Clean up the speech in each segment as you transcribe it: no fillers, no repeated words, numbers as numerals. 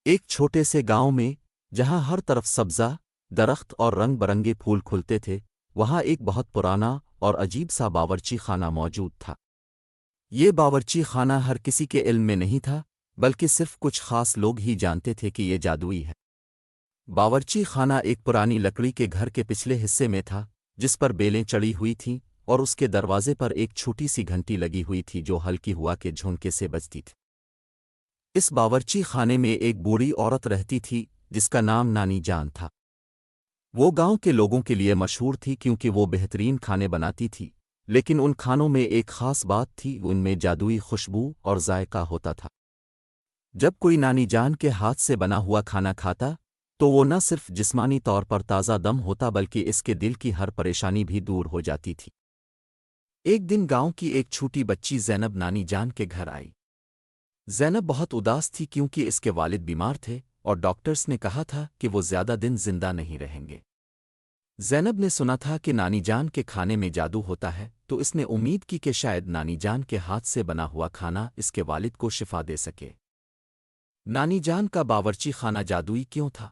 ایک چھوٹے سے گاؤں میں جہاں ہر طرف سبزہ درخت اور رنگ برنگے پھول کھلتے تھے، وہاں ایک بہت پرانا اور عجیب سا باورچی خانہ موجود تھا۔ یہ باورچی خانہ ہر کسی کے علم میں نہیں تھا، بلکہ صرف کچھ خاص لوگ ہی جانتے تھے کہ یہ جادوئی ہے۔ باورچی خانہ ایک پرانی لکڑی کے گھر کے پچھلے حصے میں تھا، جس پر بیلیں چڑھی ہوئی تھیں، اور اس کے دروازے پر ایک چھوٹی سی گھنٹی لگی ہوئی تھی جو ہلکی ہوا کے جھونکے سے بجتی تھی۔ اس باورچی خانے میں ایک بوڑھی عورت رہتی تھی جس کا نام نانی جان تھا۔ وہ گاؤں کے لوگوں کے لیے مشہور تھی کیونکہ وہ بہترین کھانے بناتی تھی، لیکن ان کھانوں میں ایک خاص بات تھی، ان میں جادوئی خوشبو اور ذائقہ ہوتا تھا۔ جب کوئی نانی جان کے ہاتھ سے بنا ہوا کھانا کھاتا تو وہ نہ صرف جسمانی طور پر تازہ دم ہوتا بلکہ اس کے دل کی ہر پریشانی بھی دور ہو جاتی تھی۔ ایک دن گاؤں کی ایک چھوٹی بچی زینب نانی جان کے گھر آئی۔ زینب بہت اداس تھی کیونکہ اس کے والد بیمار تھے اور ڈاکٹرز نے کہا تھا کہ وہ زیادہ دن زندہ نہیں رہیں گے۔ زینب نے سنا تھا کہ نانی جان کے کھانے میں جادو ہوتا ہے، تو اس نے امید کی کہ شاید نانی جان کے ہاتھ سے بنا ہوا کھانا اس کے والد کو شفا دے سکے۔ نانی جان کا باورچی خانہ جادوئی کیوں تھا؟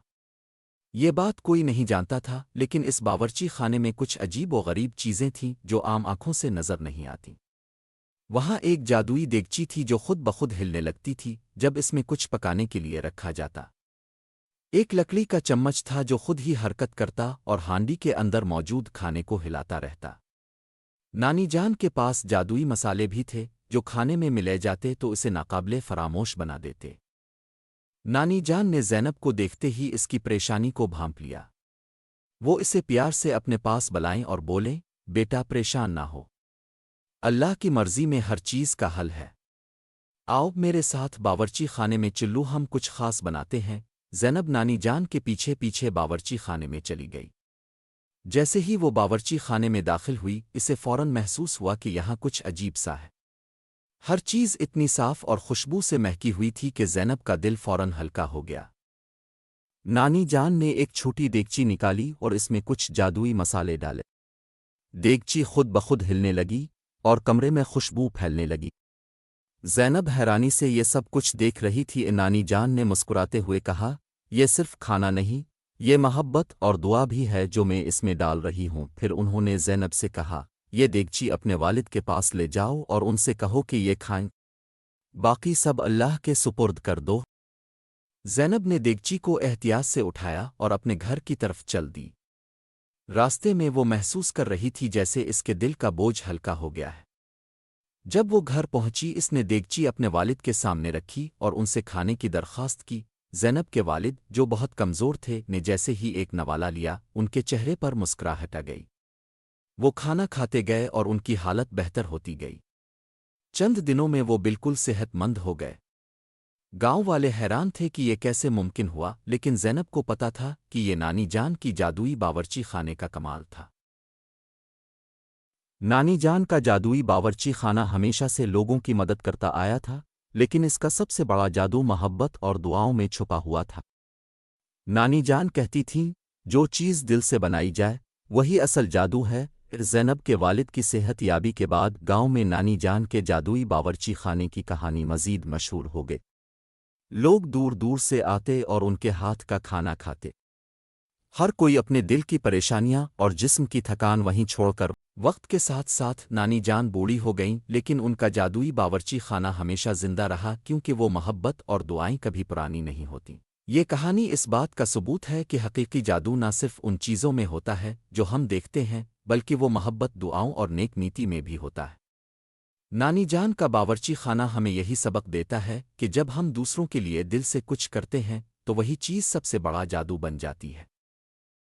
یہ بات کوئی نہیں جانتا تھا، لیکن اس باورچی خانے میں کچھ عجیب و غریب چیزیں تھیں جو عام آنکھوں سے نظر نہیں آتیں۔ وہاں ایک جادوئی دیگچی تھی جو خود بخود ہلنے لگتی تھی جب اس میں کچھ پکانے کے لیے رکھا جاتا۔ ایک لکڑی کا چمچ تھا جو خود ہی حرکت کرتا اور ہانڈی کے اندر موجود کھانے کو ہلاتا رہتا۔ نانی جان کے پاس جادوئی مسالے بھی تھے جو کھانے میں ملے جاتے تو اسے ناقابل فراموش بنا دیتے۔ نانی جان نے زینب کو دیکھتے ہی اس کی پریشانی کو بھانپ لیا۔ وہ اسے پیار سے اپنے پاس بلائیں اور بولیں، بیٹا پریشان نہ ہو، اللہ کی مرضی میں ہر چیز کا حل ہے۔ آؤ میرے ساتھ باورچی خانے میں چلو، ہم کچھ خاص بناتے ہیں۔ زینب نانی جان کے پیچھے پیچھے باورچی خانے میں چلی گئی۔ جیسے ہی وہ باورچی خانے میں داخل ہوئی، اسے فوراً محسوس ہوا کہ یہاں کچھ عجیب سا ہے۔ ہر چیز اتنی صاف اور خوشبو سے مہکی ہوئی تھی کہ زینب کا دل فوراً ہلکا ہو گیا۔ نانی جان نے ایک چھوٹی دیگچی نکالی اور اس میں کچھ جادوئی مسالے ڈالے۔ دیگچی خود بخود ہلنے لگی اور کمرے میں خوشبو پھیلنے لگی۔ زینب حیرانی سے یہ سب کچھ دیکھ رہی تھی۔ نانی جان نے مسکراتے ہوئے کہا، یہ صرف کھانا نہیں، یہ محبت اور دعا بھی ہے جو میں اس میں ڈال رہی ہوں۔ پھر انہوں نے زینب سے کہا، یہ دیگچی اپنے والد کے پاس لے جاؤ اور ان سے کہو کہ یہ کھائیں، باقی سب اللہ کے سپرد کر دو۔ زینب نے دیگچی کو احتیاط سے اٹھایا اور اپنے گھر کی طرف چل دی۔ راستے میں وہ محسوس کر رہی تھی جیسے اس کے دل کا بوجھ ہلکا ہو گیا ہے۔ جب وہ گھر پہنچی، اس نے دیگچی اپنے والد کے سامنے رکھی اور ان سے کھانے کی درخواست کی۔ زینب کے والد، جو بہت کمزور تھے، نے جیسے ہی ایک نوالا لیا، ان کے چہرے پر مسکراہٹ آ گئی۔ وہ کھانا کھاتے گئے اور ان کی حالت بہتر ہوتی گئی۔ چند دنوں میں وہ بالکل صحت مند ہو گئے۔ گاؤں والے حیران تھے کہ یہ کیسے ممکن ہوا، لیکن زینب کو پتا تھا کہ یہ نانی جان کی جادوئی باورچی خانے کا کمال تھا۔ نانی جان کا جادوئی باورچی خانہ ہمیشہ سے لوگوں کی مدد کرتا آیا تھا، لیکن اس کا سب سے بڑا جادو محبت اور دعاؤں میں چھپا ہوا تھا۔ نانی جان کہتی تھیں، جو چیز دل سے بنائی جائے وہی اصل جادو ہے۔ زینب کے والد کی صحت یابی کے بعد گاؤں میں نانی جان کے جادوئی باورچی خانے کی کہانی مزید مشہور ہو گئی۔ لوگ دور دور سے آتے اور ان کے ہاتھ کا کھانا کھاتے۔ ہر کوئی اپنے دل کی پریشانیاں اور جسم کی تھکان وہیں چھوڑ کر۔ وقت کے ساتھ ساتھ نانی جان بوڑھی ہو گئیں، لیکن ان کا جادوئی باورچی خانہ ہمیشہ زندہ رہا کیونکہ وہ محبت اور دعائیں کبھی پرانی نہیں ہوتیں۔ یہ کہانی اس بات کا ثبوت ہے کہ حقیقی جادو نہ صرف ان چیزوں میں ہوتا ہے جو ہم دیکھتے ہیں، بلکہ وہ محبت، دعاؤں اور نیک نیتی میں بھی ہوتا ہے۔ نانی جان کا باورچی خانہ ہمیں یہی سبق دیتا ہے کہ جب ہم دوسروں کے لیے دل سے کچھ کرتے ہیں تو وہی چیز سب سے بڑا جادو بن جاتی ہے۔